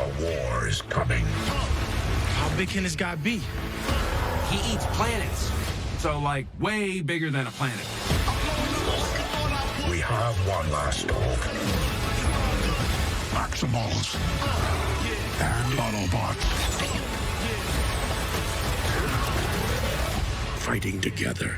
A war is coming. How big can this guy be? He eats planets. So, like, way bigger than a planet. We have one last hope. Maximals and Autobot fighting together.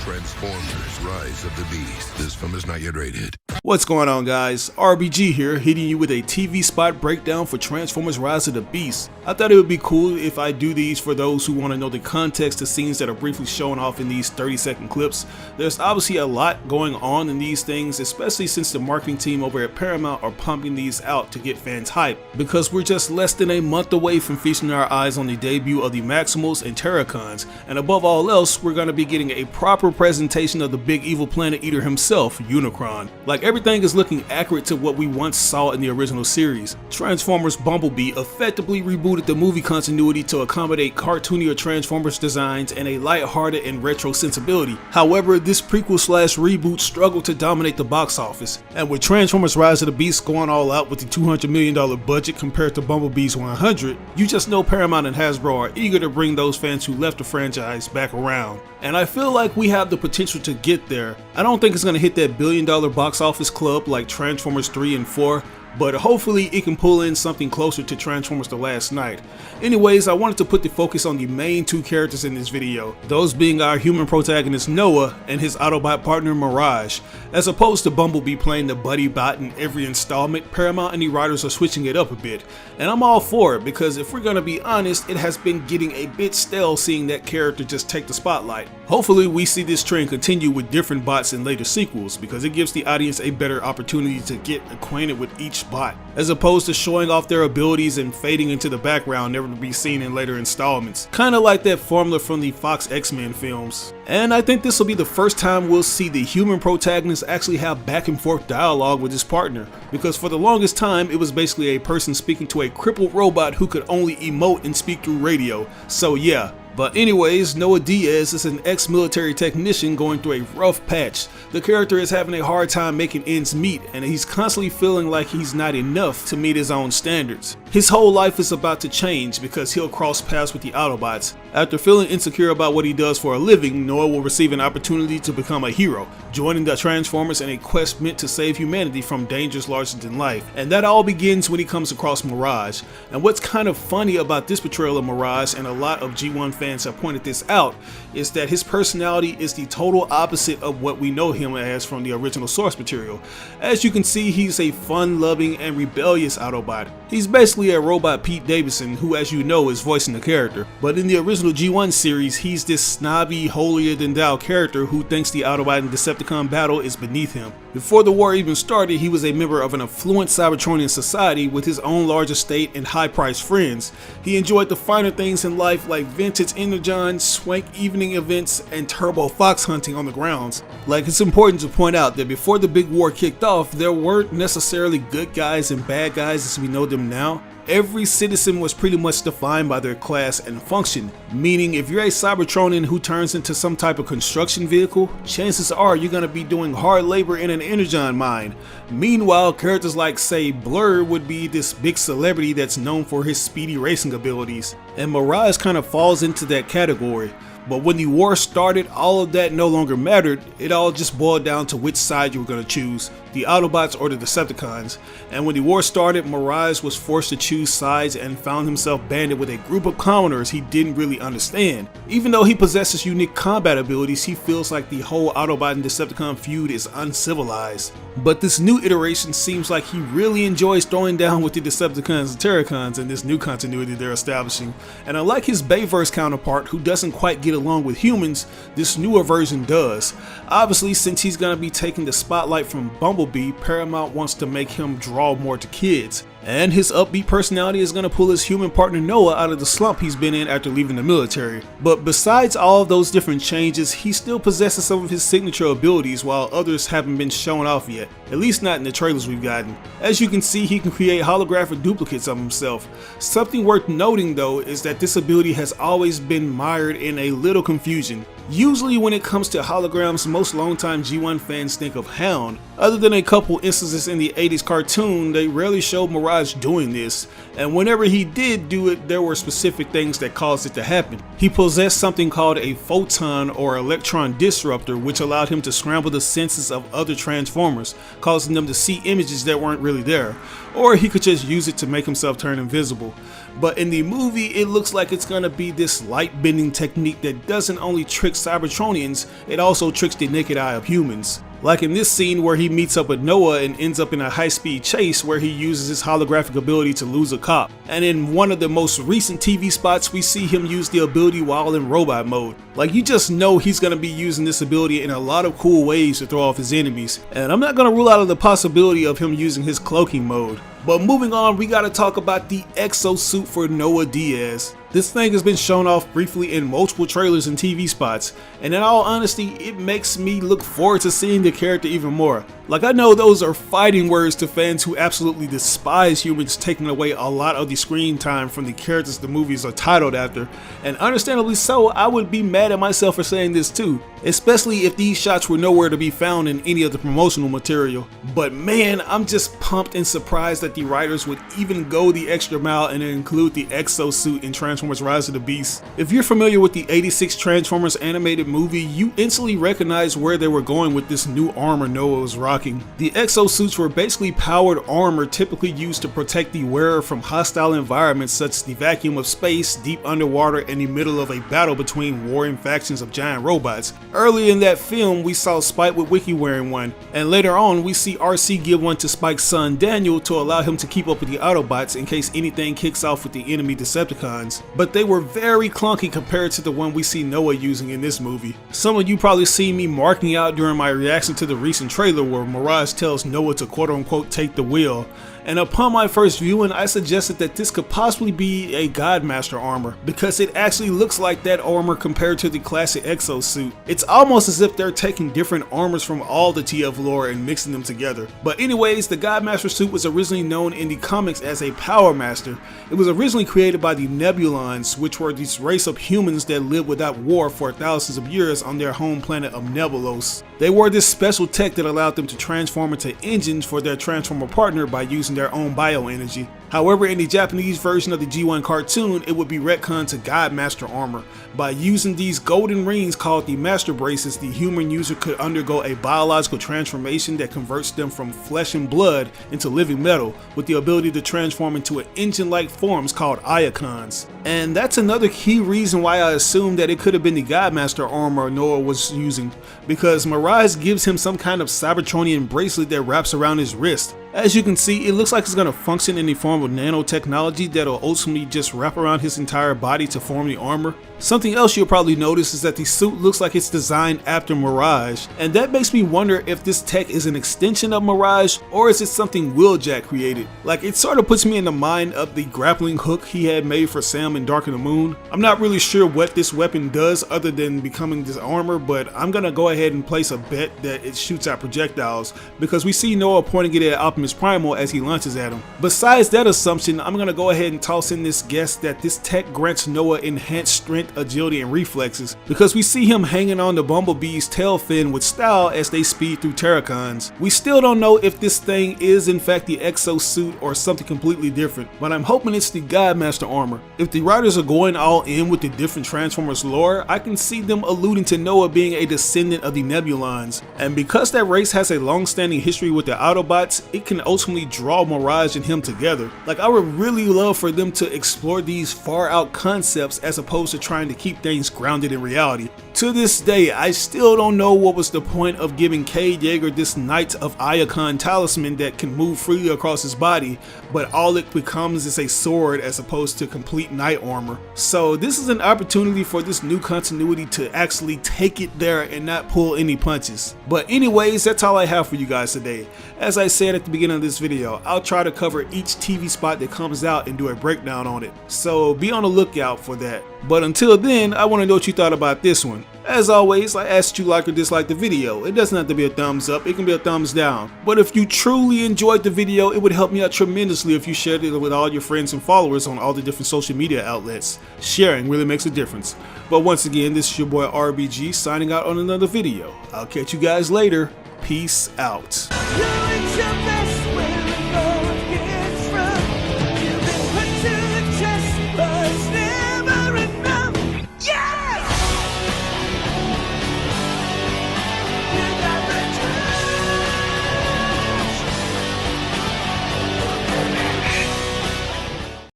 Transformers: Rise of the Beast. This film is not yet rated. What's going on, guys? RBG here, hitting you with a TV spot breakdown for Transformers Rise of the Beast. I thought it would be cool if I do these for those who want to know the context to scenes that are briefly shown off in these 30-second clips. There's obviously a lot going on in these things, especially since the marketing team over at Paramount are pumping these out to get fans hyped, because we're just less than a month away from feasting our eyes on the debut of the Maximals and Predicons, and above all else, we're going to be getting a proper presentation of the big evil planet eater himself, Unicron. Like, everything is looking accurate to what we once saw in the original series. Transformers Bumblebee effectively rebooted the movie continuity to accommodate cartoonier Transformers designs and a light-hearted and retro sensibility. However, this prequel/reboot struggled to dominate the box office, and with Transformers Rise of the Beast going all out with the $200 million budget compared to Bumblebee's $100, you just know Paramount and Hasbro are eager to bring those fans who left the franchise back around. And I feel like we have the potential to get there. I don't think it's going to hit that $1 billion box office club like Transformers 3 and 4, but hopefully it can pull in something closer to Transformers The Last Knight. Anyways, I wanted to put the focus on the main two characters in this video, those being our human protagonist Noah and his Autobot partner Mirage. As opposed to Bumblebee playing the buddy bot in every installment, Paramount and the writers are switching it up a bit. And I'm all for it, because if we're gonna be honest, it has been getting a bit stale seeing that character just take the spotlight. Hopefully we see this trend continue with different bots in later sequels, because it gives the audience a better opportunity to get acquainted with each bot, as opposed to showing off their abilities and fading into the background never to be seen in later installments. Kinda like that formula from the Fox X-Men films. And I think this will be the first time we'll see the human protagonist actually have back and forth dialogue with his partner, because for the longest time it was basically a person speaking to a crippled robot who could only emote and speak through radio. So yeah. But anyways, Noah Diaz is an ex-military technician going through a rough patch. The character is having a hard time making ends meet, and he's constantly feeling like he's not enough to meet his own standards. His whole life is about to change because he'll cross paths with the Autobots. After feeling insecure about what he does for a living, Noah will receive an opportunity to become a hero, joining the Transformers in a quest meant to save humanity from dangers larger than life. And that all begins when he comes across Mirage. And what's kind of funny about this portrayal of Mirage, and a lot of G1 fans have pointed this out, is that his personality is the total opposite of what we know him as from the original source material. As you can see, he's a fun-loving and rebellious Autobot. He's basically a robot Pete Davidson, who, as you know, is voicing the character. But in the original G1 series, he's this snobby, holier-than-thou character who thinks the Autobot and Decepticon battle is beneath him. Before the war even started, he was a member of an affluent Cybertronian society with his own large estate and high-priced friends. He enjoyed the finer things in life like vintage Energon, swank evening events, and turbo fox hunting on the grounds. Like, it's important to point out that before the big war kicked off, there weren't necessarily good guys and bad guys as we know them now. Every citizen was pretty much defined by their class and function, meaning if you're a Cybertronian who turns into some type of construction vehicle, chances are you're going to be doing hard labor in an Energon mine. Meanwhile, characters like, say, Blur would be this big celebrity that's known for his speedy racing abilities, and Mirage kind of falls into that category. But when the war started, all of that no longer mattered. It all just boiled down to which side you were going to choose, the Autobots or the Decepticons. And when the war started, Mirage was forced to choose sides and found himself banded with a group of commoners he didn't really understand. Even though he possesses unique combat abilities, he feels like the whole Autobot and Decepticon feud is uncivilized. But this new iteration seems like he really enjoys throwing down with the Decepticons and Predicons in this new continuity they're establishing. And unlike his Bayverse counterpart, who doesn't quite get along with humans, this newer version does. Obviously, since he's going to be taking the spotlight from Bumblebee, Paramount wants to make him draw more to kids. And his upbeat personality is going to pull his human partner Noah out of the slump he's been in after leaving the military. But besides all of those different changes, he still possesses some of his signature abilities, while others haven't been shown off yet, at least not in the trailers we've gotten. As you can see, he can create holographic duplicates of himself. Something worth noting though is that this ability has always been mired in a little confusion. Usually when it comes to holograms, most longtime G1 fans think of Hound. Other than a couple instances in the 80s cartoon, they rarely showed Mirage doing this, and whenever he did do it, there were specific things that caused it to happen. He possessed something called a photon or electron disruptor, which allowed him to scramble the senses of other Transformers, causing them to see images that weren't really there, or he could just use it to make himself turn invisible. But in the movie, it looks like it's gonna be this light bending technique that doesn't only trick Cybertronians, it also tricks the naked eye of humans. Like in this scene where he meets up with Noah and ends up in a high-speed chase where he uses his holographic ability to lose a cop. And in one of the most recent TV spots, we see him use the ability while in robot mode. Like, you just know he's gonna be using this ability in a lot of cool ways to throw off his enemies. And I'm not gonna rule out of the possibility of him using his cloaking mode. But moving on, we gotta talk about the exosuit for Noah Diaz. This thing has been shown off briefly in multiple trailers and TV spots, and in all honesty, it makes me look forward to seeing the character even more. Like, I know those are fighting words to fans who absolutely despise humans taking away a lot of the screen time from the characters the movies are titled after, and understandably so, I would be mad at myself for saying this too, especially if these shots were nowhere to be found in any of the promotional material. But man, I'm just pumped and surprised that the writers would even go the extra mile and include the exosuit in Transformers Rise of the Beast. If you're familiar with the '86 Transformers animated movie, you instantly recognize where they were going with this new armor Noah was rocking. The exosuits were basically powered armor typically used to protect the wearer from hostile environments such as the vacuum of space, deep underwater, and the middle of a battle between warring factions of giant robots. Earlier in that film, we saw Spike with Wiki wearing one, and later on we see RC give one to Spike's son Daniel to allow him to keep up with the Autobots in case anything kicks off with the enemy Decepticons. But they were very clunky compared to the one we see Noah using in this movie. Some of you probably see me marking out during my reaction to the recent trailer where Mirage tells Noah to quote-unquote take the wheel, and upon my first viewing I suggested that this could possibly be a Godmaster armor because it actually looks like that armor compared to the classic exosuit. It's almost as if they're taking different armors from all the TF lore and mixing them together. But anyways, the Godmaster suit was originally known in the comics as a Power Master. It was originally created by the Nebulons, which were this race of humans that lived without war for thousands of years on their home planet of Nebulos. They wore this special tech that allowed them to transform into engines for their Transformer partner by using their own bioenergy. However, in the Japanese version of the G1 cartoon, it would be retconned to Godmaster armor. By using these golden rings called the Master Braces, the human user could undergo a biological transformation that converts them from flesh and blood into living metal, with the ability to transform into an engine-like forms called Iacons. And that's another key reason why I assumed that it could have been the Godmaster armor Noah was using, because Mirage gives him some kind of Cybertronian bracelet that wraps around his wrist. As you can see, it looks like it's going to function in the form of nanotechnology that'll ultimately just wrap around his entire body to form the armor. Something else you'll probably notice is that the suit looks like it's designed after Mirage, and that makes me wonder if this tech is an extension of Mirage or is it something Wheeljack created. Like, it sort of puts me in the mind of the grappling hook he had made for Sam in Dark of the Moon. I'm not really sure what this weapon does other than becoming this armor, but I'm gonna go ahead and place a bet that it shoots out projectiles because we see Noah pointing it at Optimus Primal as he launches at him. Besides that assumption, I'm gonna go ahead and toss in this guess that this tech grants Noah enhanced strength, agility, and reflexes because we see him hanging on to Bumblebee's tail fin with style as they speed through Terracons. We still don't know if this thing is in fact the exosuit or something completely different, but I'm hoping it's the Godmaster armor. If the writers are going all in with the different Transformers lore, I can see them alluding to Noah being a descendant of the Nebulons, and because that race has a long-standing history with the Autobots, it can ultimately draw Mirage and him together. Like, I would really love for them to explore these far out concepts as opposed to trying to keep things grounded in reality. To this day, I still don't know what was the point of giving Cade Yeager this Knight of Iacon talisman that can move freely across his body, but all it becomes is a sword as opposed to complete knight armor. So this is an opportunity for this new continuity to actually take it there and not pull any punches. But anyways, that's all I have for you guys today. As I said at the beginning beginning of this video, I'll try to cover each TV spot that comes out and do a breakdown on it, so be on the lookout for that. But until then, I want to know what you thought about this one. As always, I asked you like or dislike the video. It doesn't have to be a thumbs up, it can be a thumbs down. But if you truly enjoyed the video, it would help me out tremendously if you shared it with all your friends and followers on all the different social media outlets. Sharing really makes a difference. But once again, this is your boy RBG signing out on another video. I'll catch you guys later. Peace out.